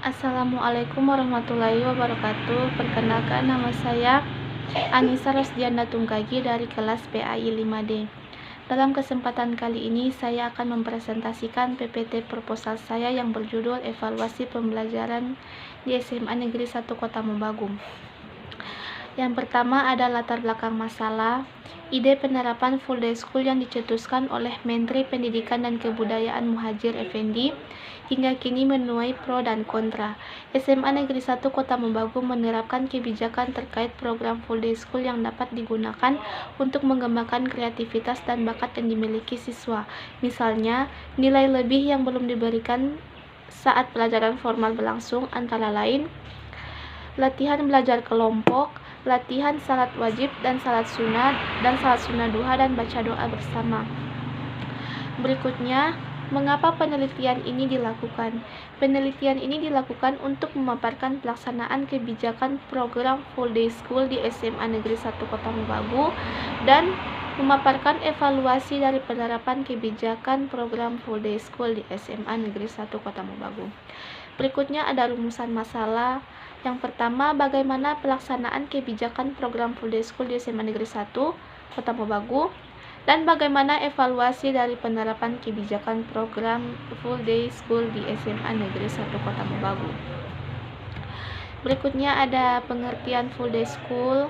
Assalamualaikum warahmatullahi wabarakatuh. Perkenalkan, nama saya Anissa Rosdiana Tungkagi dari kelas PAI 5D. Dalam kesempatan kali ini saya akan mempresentasikan PPT proposal saya yang berjudul Evaluasi Pembelajaran di SMA Negeri 1 Kota Mobagung. Yang pertama ada latar belakang masalah. Ide penerapan full day school yang dicetuskan oleh Menteri Pendidikan dan Kebudayaan Muhadjir Effendi hingga kini menuai pro dan kontra. SMA Negeri 1 Kota Mobagung menerapkan kebijakan terkait program full day school yang dapat digunakan untuk mengembangkan kreativitas dan bakat yang dimiliki siswa. Misalnya, nilai lebih yang belum diberikan saat pelajaran formal berlangsung antara lain latihan belajar kelompok, latihan salat wajib dan salat sunnah duha dan baca doa bersama. Berikutnya, mengapa penelitian ini dilakukan? Penelitian ini dilakukan untuk memaparkan pelaksanaan kebijakan program full day school di SMA Negeri 1 Kota Mobagung dan memaparkan evaluasi dari penerapan kebijakan program full day school di SMA Negeri 1 Kota Mobagung. Berikutnya ada rumusan masalah. Yang pertama, bagaimana pelaksanaan kebijakan program full day school di SMA Negeri 1 Kota Mobagung dan bagaimana evaluasi dari penerapan kebijakan program full day school di SMA Negeri 1 Kota Mobagung. Berikutnya ada pengertian full day school.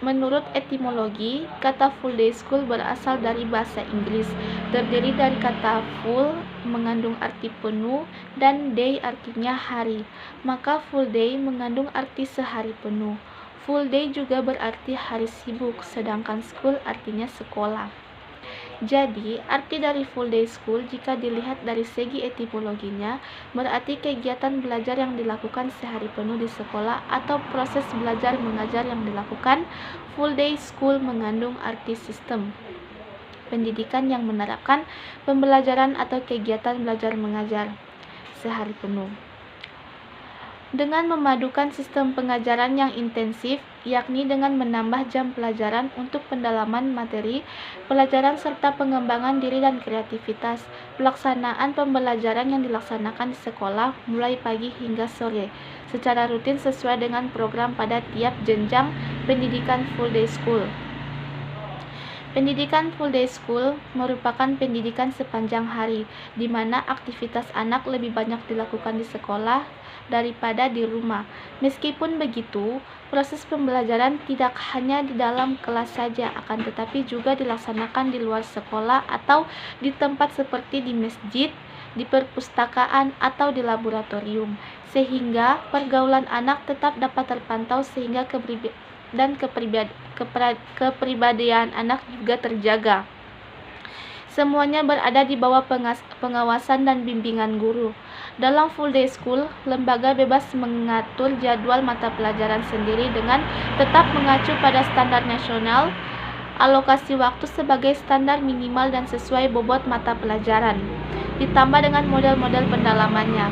Menurut etimologi, kata full day school berasal dari bahasa Inggris, terdiri dari kata full mengandung arti penuh dan day artinya hari, maka full day mengandung arti sehari penuh. Full day juga berarti hari sibuk, sedangkan school artinya sekolah. Jadi, arti dari full day school jika dilihat dari segi etimologinya berarti kegiatan belajar yang dilakukan sehari penuh di sekolah atau proses belajar mengajar yang dilakukan. Full day school mengandung arti sistem pendidikan yang menerapkan pembelajaran atau kegiatan belajar mengajar sehari penuh dengan memadukan sistem pengajaran yang intensif, yakni dengan menambah jam pelajaran untuk pendalaman materi, pelajaran serta pengembangan diri dan kreativitas. Pelaksanaan pembelajaran yang dilaksanakan di sekolah mulai pagi hingga sore, secara rutin sesuai dengan program pada tiap jenjang pendidikan full day school. Pendidikan full day school merupakan pendidikan sepanjang hari, di mana aktivitas anak lebih banyak dilakukan di sekolah daripada di rumah. Meskipun begitu, proses pembelajaran tidak hanya di dalam kelas saja, akan tetapi juga dilaksanakan di luar sekolah atau di tempat seperti di masjid, di perpustakaan, atau di laboratorium, sehingga pergaulan anak tetap dapat terpantau sehingga kepribadian anak juga terjaga. Semuanya berada di bawah pengawasan dan bimbingan guru. Dalam full day school, lembaga bebas mengatur jadwal mata pelajaran sendiri dengan tetap mengacu pada standar nasional, alokasi waktu sebagai standar minimal dan sesuai bobot mata pelajaran, ditambah dengan model-model pendalamannya.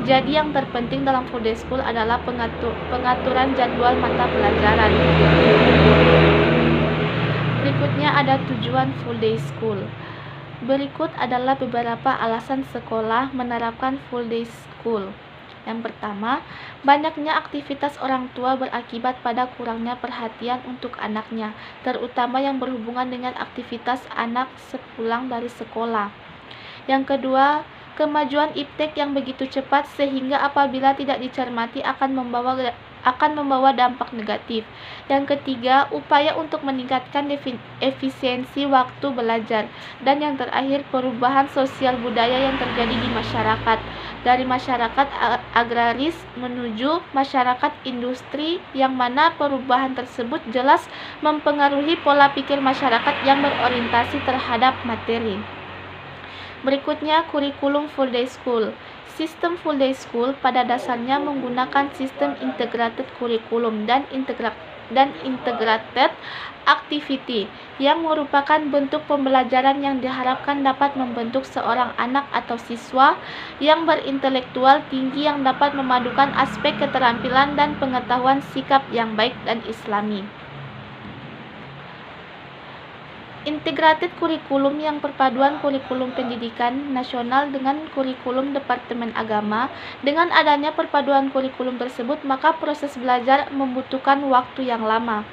Jadi yang terpenting dalam full day school adalah pengaturan jadwal mata pelajaran. Berikutnya ada tujuan full day school. Berikut adalah beberapa alasan sekolah menerapkan full day school. Yang pertama, banyaknya aktivitas orang tua berakibat pada kurangnya perhatian untuk anaknya, terutama yang berhubungan dengan aktivitas anak sepulang dari sekolah. Yang kedua, kemajuan iptek yang begitu cepat sehingga apabila tidak dicermati akan membawa dampak negatif. Yang ketiga, upaya untuk meningkatkan efisiensi waktu belajar. Dan yang terakhir, perubahan sosial budaya yang terjadi di masyarakat, dari masyarakat agraris menuju masyarakat industri, yang mana perubahan tersebut jelas mempengaruhi pola pikir masyarakat yang berorientasi terhadap materi. Berikutnya, kurikulum full day school. Sistem full day school pada dasarnya menggunakan sistem integrated curriculum dan integrated activity yang merupakan bentuk pembelajaran yang diharapkan dapat membentuk seorang anak atau siswa yang berintelektual tinggi yang dapat memadukan aspek keterampilan dan pengetahuan sikap yang baik dan islami. Integrated kurikulum yang perpaduan kurikulum pendidikan nasional dengan kurikulum Departemen Agama. Dengan adanya perpaduan kurikulum tersebut, maka proses belajar membutuhkan waktu yang lama.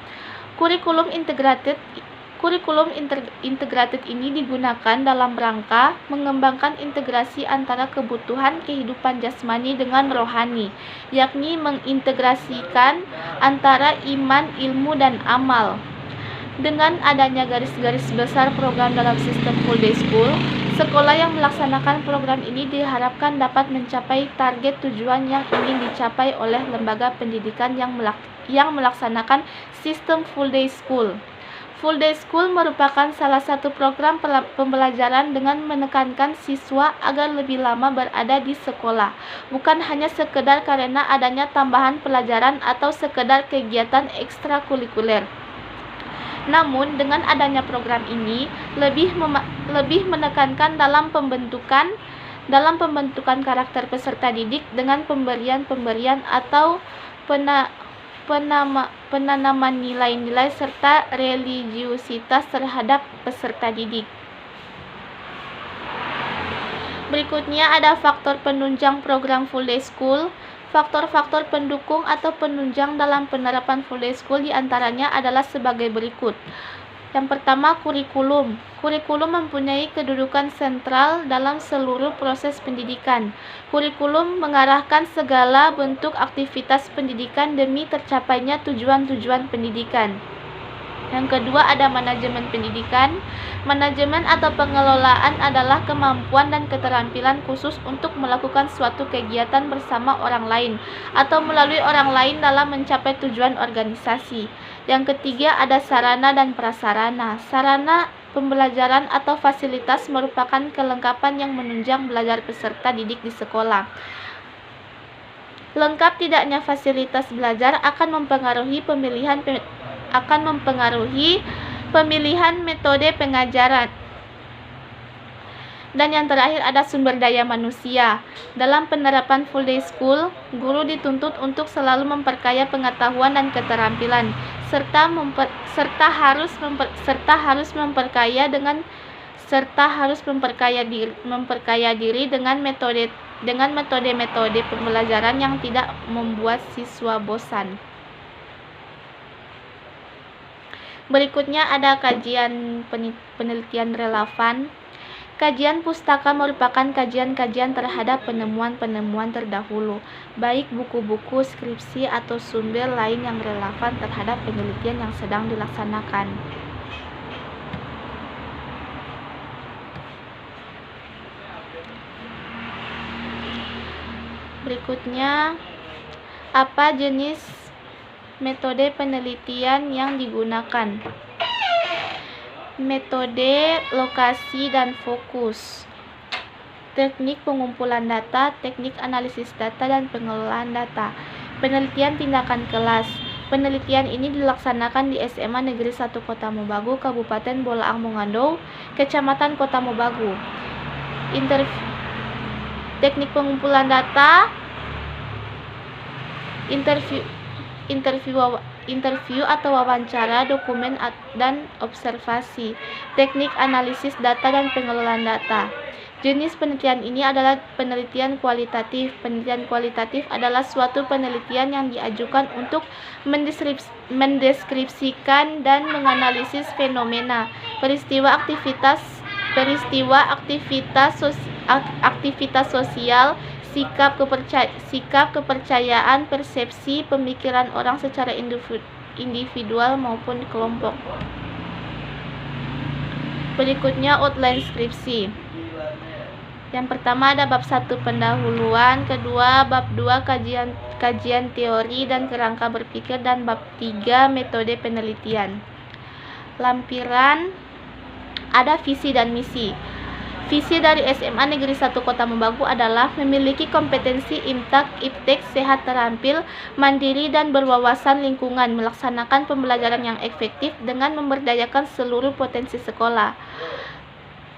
Kurikulum integrated ini digunakan dalam rangka mengembangkan integrasi antara kebutuhan kehidupan jasmani dengan rohani, yakni mengintegrasikan antara iman, ilmu, dan amal. Dengan adanya garis-garis besar program dalam sistem full day school, sekolah yang melaksanakan program ini diharapkan dapat mencapai target tujuan yang ingin dicapai oleh lembaga pendidikan yang melaksanakan sistem full day school. Full day school merupakan salah satu program pembelajaran dengan menekankan siswa agar lebih lama berada di sekolah, bukan hanya sekedar karena adanya tambahan pelajaran atau sekedar kegiatan ekstrakurikuler. Namun, dengan adanya program ini lebih menekankan dalam pembentukan karakter peserta didik dengan pemberian atau penanaman nilai-nilai serta religiusitas terhadap peserta didik. Berikutnya ada faktor penunjang program full day school. Faktor-faktor pendukung atau penunjang dalam penerapan full day school diantaranya adalah sebagai berikut. Yang pertama, kurikulum. Kurikulum mempunyai kedudukan sentral dalam seluruh proses pendidikan. Kurikulum mengarahkan segala bentuk aktivitas pendidikan demi tercapainya tujuan-tujuan pendidikan. Yang kedua ada manajemen pendidikan. Manajemen atau pengelolaan adalah kemampuan dan keterampilan khusus untuk melakukan suatu kegiatan bersama orang lain atau melalui orang lain dalam mencapai tujuan organisasi. Yang ketiga ada sarana dan prasarana. Sarana pembelajaran atau fasilitas merupakan kelengkapan yang menunjang belajar peserta didik di sekolah. Lengkap tidaknya fasilitas belajar akan mempengaruhi pemilihan metode pengajaran. Dan yang terakhir ada sumber daya manusia. Dalam penerapan full day school, guru dituntut untuk selalu memperkaya pengetahuan dan keterampilan serta harus memperkaya diri dengan metode-metode pembelajaran yang tidak membuat siswa bosan. Berikutnya ada kajian penelitian relevan. Kajian pustaka merupakan kajian-kajian terhadap penemuan-penemuan terdahulu, baik buku-buku, skripsi, atau sumber lain yang relevan terhadap penelitian yang sedang dilaksanakan. Berikutnya, apa jenis metode penelitian yang digunakan? Metode, lokasi, dan fokus. Teknik pengumpulan data, teknik analisis data, dan pengelolaan data. Penelitian tindakan kelas. Penelitian ini dilaksanakan di SMA Negeri 1 Kota Mobagu, Kabupaten Bolaang Mongondo, Kecamatan Kota Mobagu. Teknik pengumpulan data, interview atau wawancara, dokumen dan observasi. Teknik analisis data dan pengelolaan data. Jenis penelitian ini adalah penelitian kualitatif. Penelitian kualitatif adalah suatu penelitian yang diajukan untuk mendeskripsikan dan menganalisis fenomena, peristiwa aktivitas sosial, sikap kepercayaan, persepsi, pemikiran orang secara individual maupun kelompok. Berikutnya outline skripsi. Yang pertama ada bab 1 pendahuluan, kedua bab 2 kajian teori dan kerangka berpikir, dan bab 3 metode penelitian. Lampiran ada visi dan misi. Visi dari SMA Negeri 1 Kota Mobagu adalah memiliki kompetensi iptek, sehat terampil, mandiri, dan berwawasan lingkungan, melaksanakan pembelajaran yang efektif dengan memberdayakan seluruh potensi sekolah.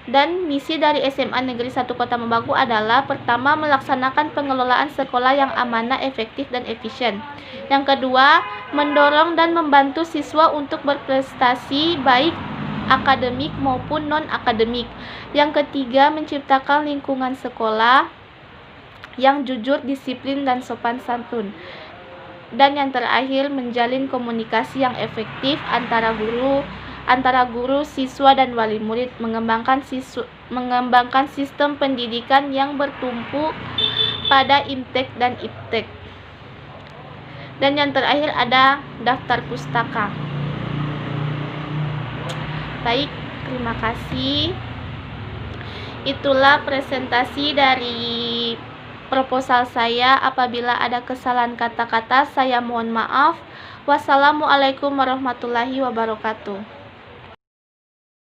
Dan misi dari SMA Negeri 1 Kota Mobagu adalah pertama, melaksanakan pengelolaan sekolah yang amanah, efektif, dan efisien. Yang kedua, mendorong dan membantu siswa untuk berprestasi baik akademik maupun non-akademik. Yang ketiga, menciptakan lingkungan sekolah yang jujur, disiplin, dan sopan santun. Dan yang terakhir, menjalin komunikasi yang efektif antara guru, siswa, dan wali murid, mengembangkan sistem pendidikan yang bertumpu pada IMTEK dan IPTEK. Dan yang terakhir ada daftar pustaka. Baik, terima kasih. Itulah presentasi dari proposal saya. Apabila ada kesalahan kata-kata, saya mohon maaf. Wassalamualaikum warahmatullahi wabarakatuh.